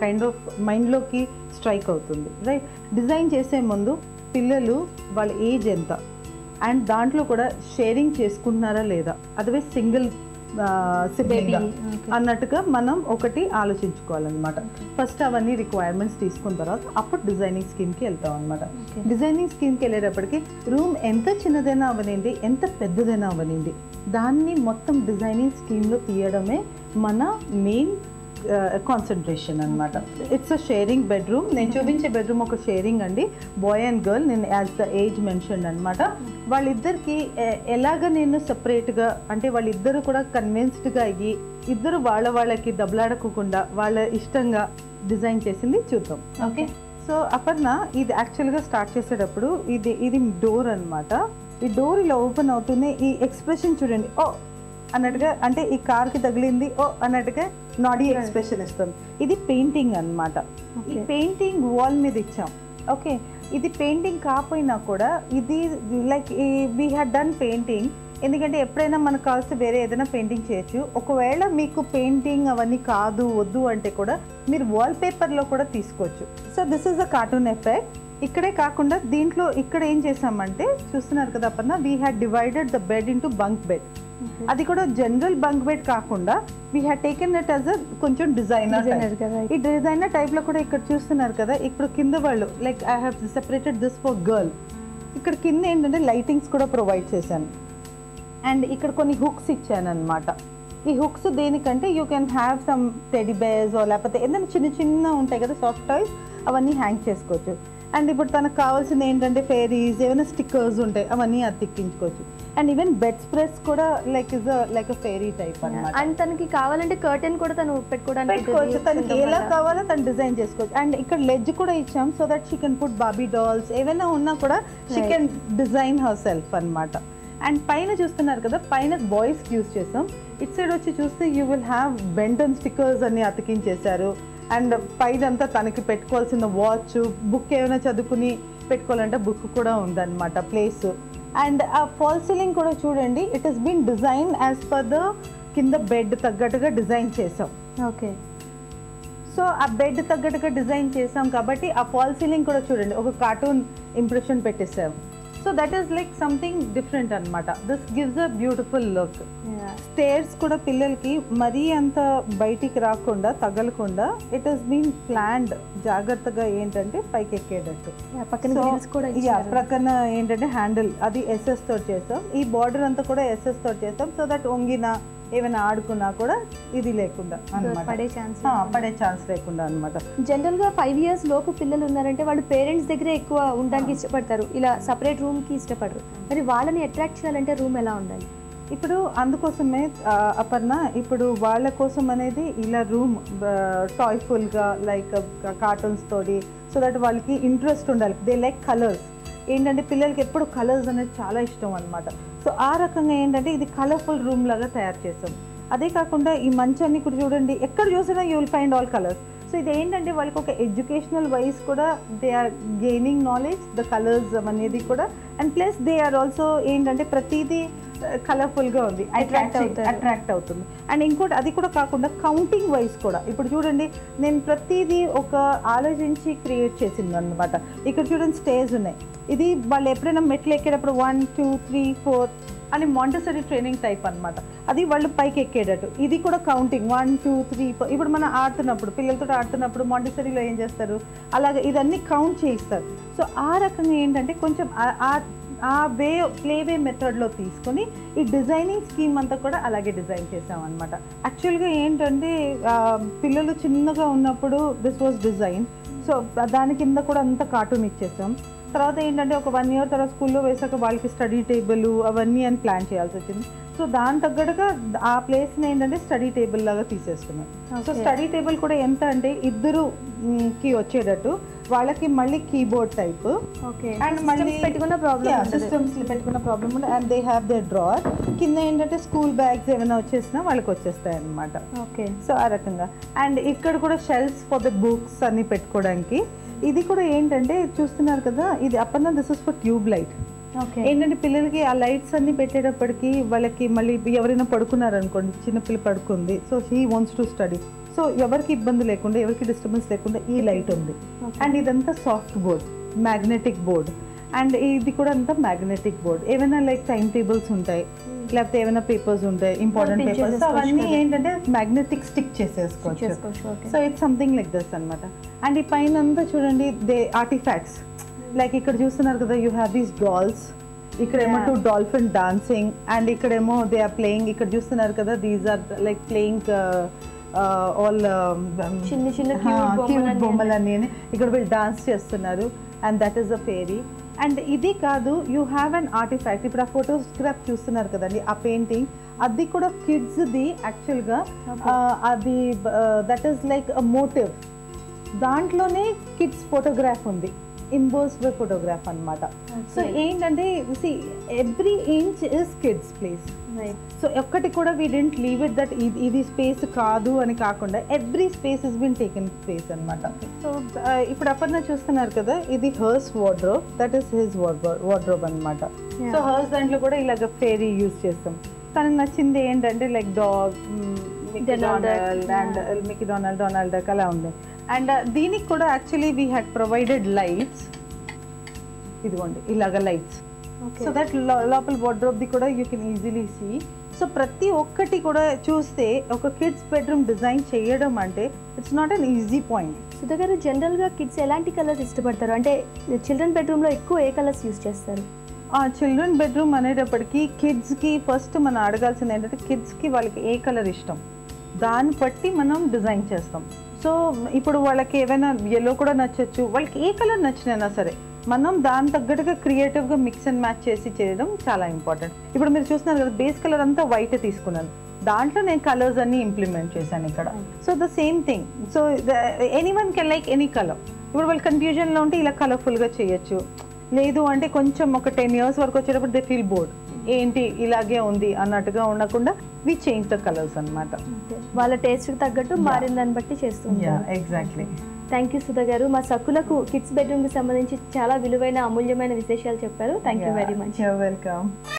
Kind of మైండ్లోకి strike అవుతుంది, right? Design చేసే ముందు పిల్లలు వాళ్ళ ఏజ్ ఎంత అండ్ దాంట్లో కూడా షేరింగ్ చేసుకుంటున్నారా లేదా, అదర్వైజ్ సింగిల్ సిబ్లింగ్ అన్నట్టుగా మనం ఒకటి ఆలోచించుకోవాలన్నమాట. ఫస్ట్ అవన్నీ రిక్వైర్మెంట్స్ తీసుకున్న తర్వాత అప్పుడు డిజైనింగ్ స్కీమ్కి వెళ్తాం అనమాట. డిజైనింగ్ స్కీమ్కి వెళ్ళేటప్పటికి రూమ్ ఎంత చిన్నదైనా అవనండి, ఎంత పెద్దదైనా అవనండి, దాన్ని మొత్తం డిజైనింగ్ స్కీమ్లో తీయడమే మన మెయిన్ కాన్సన్ట్రేషన్ అనమాట. It's a sharing bedroom. నేను చూపించే బెడ్రూమ్ ఒక షేరింగ్ అండి, బాయ్ అండ్ గర్ల్. నేను యాజ్ ద ఏజ్ మెన్షన్ అనమాట. వాళ్ళిద్దరికి ఎలాగ నేను సపరేట్గా అంటే వాళ్ళిద్దరు కూడా కన్విన్స్డ్గా అయ్యి ఇద్దరు వాళ్ళకి దెబ్బలాడకుండా వాళ్ళ ఇష్టంగా డిజైన్ చేసింది చూద్దాం. ఓకే, సో అపర్ణ ఇది యాక్చువల్గా స్టార్ట్ చేసేటప్పుడు ఇది డోర్ అనమాట. ఈ డోర్ ఇలా ఓపెన్ అవుతుంది, ఈ ఎక్స్ప్రెషన్ చూడండి, ఓ అన్నట్టుగా, అంటే ఈ కార్కి తగిలింది ఓ అన్నట్టుగా నాడీ ఎక్స్ప్రెషన్ ఇస్తుంది. ఇది పెయింటింగ్ అనమాట. ఈ పెయింటింగ్ వాల్ మీద ఇచ్చాం. ఓకే, ఇది పెయింటింగ్ కాకపోయినా కూడా ఇది like we had done painting. ఎందుకంటే ఎప్పుడైనా మనకు కావాల్సి వేరే ఏదైనా పెయింటింగ్ చేయొచ్చు. ఒకవేళ మీకు పెయింటింగ్ అవన్నీ కాదు వద్దు అంటే కూడా మీరు వాల్ పేపర్లో కూడా తీసుకోవచ్చు. So this is a cartoon effect. ఇక్కడే కాకుండా దీంట్లో ఇక్కడ ఏం చేసామంటే చూస్తున్నారు కదా Aparna, we had divided the bed into bunk bed. అది కూడా జనరల్ బంక్ బెడ్ కాకుండా we had taken it as a కొంచెం డిజైనర్. ఈ డిజైనర్ టైప్లో కూడా ఇక్కడ చూస్తున్నారు కదా, ఇప్పుడు కింద వాళ్ళు like I have separated this for girl. ఇక్కడ కింద ఏంటంటే లైటింగ్స్ కూడా ప్రొవైడ్ చేశాను అండ్ ఇక్కడ కొన్ని హుక్స్ ఇచ్చాను అనమాట. ఈ హుక్స్ దేనికంటే you can have some teddy bears లేకపోతే ఏదైనా చిన్న ఉంటాయి కదా సాఫ్ట్ టాయ్స్, అవన్నీ హ్యాంగ్ చేసుకోవచ్చు. అండ్ ఇప్పుడు తనకు కావాల్సింది ఏంటంటే ఫెయిరీస్, ఏమైనా స్టిక్కర్స్ ఉంటాయి అవన్నీ అతికించుకోవచ్చు. అండ్ ఈవెన్ బెడ్ స్ప్రెడ్స్ కూడా like is like a fairy type అన్నమాట. అండ్ తనకి కావాలంటే కర్టెన్ కూడా తను పెట్టుకోవచ్చు, తనకి ఎలా కావాలో తను డిజైన్ చేసుకోవచ్చు. అండ్ ఇక్కడ లెడ్జ్ కూడా ఇచ్చాం so that she can put Bobby dolls, ఏమైనా ఉన్నా కూడా she can design her self అనమాట. అండ్ పైన చూస్తున్నారు కదా, పైన బాయ్స్ యూస్ చేసాం. ఇట్ సైడ్ వచ్చి చూస్తే you will have Ben Ten stickers అన్ని అతికించేశారు. అండ్ పైన అంతా తనకి పెట్టుకోవాల్సిన వాచ్, బుక్ ఏమైనా చదువుకుని పెట్టుకోవాలంటే బుక్ కూడా ఉందన్నమాట ప్లేస్. అండ్ ఆ ఫాల్ సీలింగ్ కూడా చూడండి, it has been design as per the కింద బెడ్ తగ్గట్టుగా డిజైన్ చేసాం. ఓకే, సో ఆ బెడ్ తగ్గట్టుగా డిజైన్ చేసాం కాబట్టి ఆ ఫాల్ సీలింగ్ కూడా చూడండి ఒక కార్టూన్ ఇంప్రెషన్ పెట్టేసాం. So that is like something different అనమాట. This gives a beautiful look. Stairs కూడా పిల్లలకి మరీ అంత బయటికి రాకుండా తగలకుండా ఇట్ హస్ బీన్ ప్లాన్డ్ జాగ్రత్తగా ఏంటంటే పైకి ఎక్కేటట్టు. ప్రక్కన ఏంటంటే హ్యాండిల్ అది ఎస్ఎస్ తోటి చేస్తాం. ఈ బార్డర్ అంతా కూడా ఎస్ఎస్ తోటి చేస్తాం సో దట్ వంగినా ఏమైనా ఆడుకున్నా కూడా ఇది లేకుండా పడే ఛాన్స్ లేకుండా అనమాట. జనరల్గా 5 years లోపు పిల్లలు ఉన్నారంటే వాళ్ళు పేరెంట్స్ దగ్గరే ఎక్కువ ఉండడానికి ఇష్టపడతారు, ఇలా సపరేట్ రూమ్కి ఇష్టపడరు. మరి వాళ్ళని అట్రాక్ట్ చేయాలంటే రూమ్ ఎలా ఉండాలి? ఇప్పుడు అందుకోసమే అపర్ణ, ఇప్పుడు వాళ్ళ కోసం అనేది ఇలా రూమ్ టాయ్ఫుల్గా లైక్ కార్టూన్స్ తోటి, సో దట్ వాళ్ళకి ఇంట్రెస్ట్ ఉండాలి. They like colours. ఏంటంటే పిల్లలకి ఎప్పుడు కలర్స్ అనేది చాలా ఇష్టం అనమాట. సో ఆ రకంగా ఏంటంటే ఇది కలర్ఫుల్ రూమ్ లాగా తయారు చేస్తాం. అదే కాకుండా ఈ మంచాన్ని కూడా చూడండి, ఎక్కడ చూసినా you will find all colours. So ఇది ఏంటంటే వాళ్ళకి ఒక ఎడ్యుకేషనల్ వైజ్ కూడా they are gaining knowledge the colours అనేది కూడా. And plus they are also ఏంటంటే ప్రతిదీ కలర్ఫుల్గా ఉంది, అట్రాక్ట్ అవుతుంది. అండ్ ఇంకోటి అది కూడా కాకుండా కౌంటింగ్ వైజ్ కూడా ఇప్పుడు చూడండి, నేను ప్రతిదీ ఒక ఆలోచించి క్రియేట్ చేసింది అనమాట. ఇక్కడ చూడండి స్టేజ్ ఉన్నాయి, ఇది వాళ్ళు ఎప్పుడైనా మెట్లు ఎక్కేటప్పుడు 1 2 3 4 అని మాంటెసరీ ట్రైనింగ్ టైప్ అనమాట. అది వాళ్ళు పైకి ఎక్కేటట్టు. ఇది కూడా కౌంటింగ్ 1 2 3 4. ఇప్పుడు మనం ఆడుతున్నప్పుడు పిల్లలతో ఆడుతున్నప్పుడు మాంటెసరీలో ఏం చేస్తారు, అలాగే ఇదన్నీ కౌంట్ చేయిస్తారు. సో ఆ రకంగా ఏంటంటే కొంచెం ఆ ప్లేవే మెథడ్లో తీసుకొని ఈ డిజైనింగ్ స్కీమ్ అంతా కూడా అలాగే డిజైన్ చేసాం అనమాట. యాక్చువల్గా ఏంటంటే పిల్లలు చిన్నగా ఉన్నప్పుడు దిస్ వాజ్ డిజైన్. సో దాని కింద కూడా అంతా కార్టూన్ ఇచ్చేసాం. తర్వాత ఏంటంటే ఒక 1 year తర్వాత స్కూల్లో వేసాక వాళ్ళకి స్టడీ టేబుల్ అవన్నీ అని ప్లాన్ చేయాల్సి వచ్చింది. సో దాని తగ్గట్టుగా ఆ ప్లేస్ని ఏంటంటే స్టడీ టేబుల్ లాగా తీసేసుకున్నాం. సో స్టడీ టేబుల్ కూడా ఎంత అంటే ఇద్దరుకి వచ్చేటట్టు, వాళ్ళకి మళ్ళీ కీబోర్డ్ టైప్ అండ్ మళ్ళీ సిస్టమ్స్ పెట్టుకున్న ప్రాబ్లమ్ ఉంది. And they have they drawer కింద ఏంటంటే స్కూల్ బ్యాగ్స్ ఏమైనా వచ్చేసినా వాళ్ళకి వచ్చేస్తాయి అనమాట. ఓకే, సో ఆ రకంగా. అండ్ ఇక్కడ కూడా షెల్ఫ్స్ ఫర్ ద బుక్స్ అన్ని పెట్టుకోవడానికి. ఇది కూడా ఏంటంటే చూస్తున్నారు కదా, ఇది Aparna this is for tube light. ఏంటంటే పిల్లలకి ఆ లైట్స్ అన్ని పెట్టేటప్పటికి వాళ్ళకి మళ్ళీ ఎవరైనా పడుకున్నారు అనుకోండి, చిన్నపిల్ల పడుకుంది, so he wants to study, so ఎవరికి ఇబ్బంది లేకుండా, ఎవరికి డిస్టర్బెన్స్ లేకుండా ఈ లైట్ ఉంది. అండ్ ఇదంతా soft board, magnetic board. And ఇది కూడా అంతా మ్యాగ్నెటిక్ బోర్డ్. ఏమైనా లైక్ టైం టేబుల్స్ ఉంటాయి, లేకపోతే ఏమైనా పేపర్స్ ఉంటాయి, ఇంపార్టెంట్ పేపర్స్, అవన్నీ ఏంటంటే మ్యాగ్నెటిక్ స్టిక్ చేసేసుకోవచ్చు. So it's something like this అనమాట. అండ్ ఈ పైన అంతా చూడండి దే ఆర్టిఫాక్ట్స్. లైక్ ఇక్కడ చూస్తున్నారు కదా, యూ హ్యావ్ దీస్ డాల్స్. ఇక్కడేమో 2 డాల్ఫిన్ డాన్సింగ్, అండ్ ఇక్కడేమో దే ఆర్ ప్లేయింగ్. ఇక్కడ చూస్తున్నారు కదా, these are like playing all చిన్న చిన్న క్యూట్ బొమ్మలన్నీ. ఇక్కడ వీళ్ళు డాన్స్ చేస్తున్నారు, and that is a fairy. And ఇది కాదు, యూ హ్యావ్ అన్ ఆర్టిఫాక్ట్. ఇప్పుడు ఆ ఫోటోగ్రాఫ్ చూస్తున్నారు కదండి, ఆ పెయింటింగ్ అది కూడా కిడ్స్ది యాక్చువల్గా. అది that is like a motive. దాంట్లోనే కిడ్స్ ఫోటోగ్రాఫ్ ఉంది, ఇన్బోస్డ్ ఫోటోగ్రాఫ్ అనమాట. సో ఏంటంటే every inch is kids place. So ఒక్కటి కూడా we didn't leave it that ఇది స్పేస్ కాదు అని కాకుండా every space is been taken space అనమాట. సో ఇప్పుడు అపర్ణ చూస్తున్నారు కదా, ఇది hers wardrobe, that is his wardrobe అనమాట. సో హర్స్ దాంట్లో కూడా ఇలాగ ఫేరీ యూజ్ చేస్తాం. తనకు నచ్చింది ఏంటంటే like dog, Mickey Donald, Donald Duck అలా ఉంది. అండ్ దీనికి కూడా actually we had provided lights. ఇదిగోండి ఇలాగ లైట్స్. సో దట్ లోపల వార్డ్రోబ్ది కూడా you can easily see. So ప్రతి ఒక్కటి కూడా చూస్తే ఒక కిడ్స్ బెడ్రూమ్ డిజైన్ చేయడం అంటే it's not an easy point. Sudha గారు, జనరల్గా కిడ్స్ ఎలాంటి కలర్స్ ఇష్టపడతారు? అంటే చిల్డ్రన్ బెడ్రూమ్లో ఎక్కువ ఏ కలర్స్ యూజ్ చేస్తారు? చిల్డ్రన్ బెడ్రూమ్ అనేటప్పటికి కిడ్స్కి ఫస్ట్ మనం అడగాల్సింది ఏంటంటే కిడ్స్కి వాళ్ళకి ఏ కలర్ ఇష్టం, దాన్ని బట్టి మనం డిజైన్ చేస్తాం. సో ఇప్పుడు వాళ్ళకి ఏమైనా ఎల్లో కూడా నచ్చచ్చు, వాళ్ళకి ఏ కలర్ నచ్చినైనా సరే మనం దాని తగ్గట్టుగా క్రియేటివ్గా మిక్స్ అండ్ మ్యాచ్ చేసి చేయడం చాలా ఇంపార్టెంట్. ఇప్పుడు మీరు చూస్తున్నారు కదా, బేస్ కలర్ అంతా వైట్ తీసుకున్నాను, దాంట్లో నేను కలర్స్ అన్ని ఇంప్లిమెంట్ చేశాను ఇక్కడ. So the same thing. So anyone can like any colour. ఇప్పుడు వాళ్ళు కన్ఫ్యూజన్లో ఉంటే ఇలా కలర్ఫుల్గా చేయొచ్చు, లేదు అంటే కొంచెం ఒక 10 years వరకు వచ్చేటప్పుడు దే ఫీల్ బోర్డ్, ఏంటి ఇలాగే ఉంది అన్నట్టుగా ఉండకుండా వి చేంజ్ ద కలర్స్ అనమాట. వాళ్ళ టేస్ట్కి తగ్గట్టు మారిన దాన్ని బట్టి చేస్తుంటారు. ఎగ్జాక్ట్లీ. థ్యాంక్ యూ సుధా గారు. మా సక్కులకు కిడ్స్ బెడ్రూమ్కి సంబంధించి చాలా విలువైన అమూల్యమైన విశేషాలు చెప్పారు. Thank you very much. Welcome.